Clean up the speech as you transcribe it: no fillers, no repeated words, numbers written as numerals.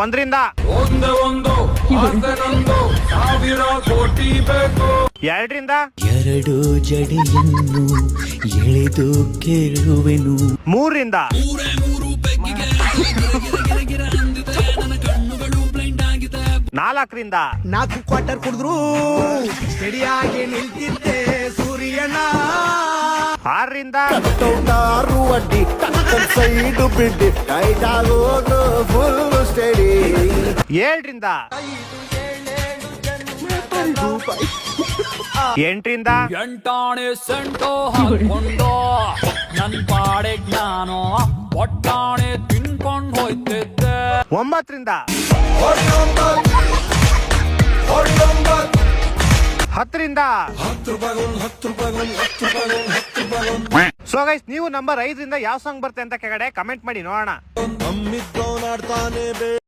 ಒಂದರಿಂದ ಎರಡರಿಂದ ಎರಡು ಜಡಿಯನ್ನು ಎಳೆದು ಕೇಳುವೆನು ಮೂರರಿಂದ ನಾಲ್ಕರಿಂದ 4 ಕ್ವಾರ್ಟರ್ ಕುಡಿದ್ರು ಸರಿಯಾಗಿ ನಿಲ್ತಿದ್ದೆ ಸೂರ್ಯನ ಆರರಿಂದ ಅಡ್ಡಿ ಸೈಡು ಬಿಡ್ಡಿ ಟೈಟ್ ಆಗೋದು ಫುಲ್ ಸ್ಟಡಿ ಏಳರಿಂದ ಎಂಟರಿಂದ ಎಂಟಾಣೆ ಸೆಂಟೋ ಹಾಕೊಂಡು ನನ್ ಪಾಡೆ ಜ್ಞಾನ ಒಟ್ಟಾಣೆ ತಿನ್ಕೊಂಡ್ ಹೋಯ್ತಿದ್ದೆ ಒಂಬತ್ತರಿಂದ ಹತ್ತರಿಂದ ಸೊ ಗೈಸ್ ನೀವು ನಂಬರ್ 5ರಿಂದ ಯಾವ ಸಾಂಗ್ ಬರುತ್ತೆ ಅಂತ ಕೆಳಗಡೆ ಕಮೆಂಟ್ ಮಾಡಿ ನೋಡೋಣ.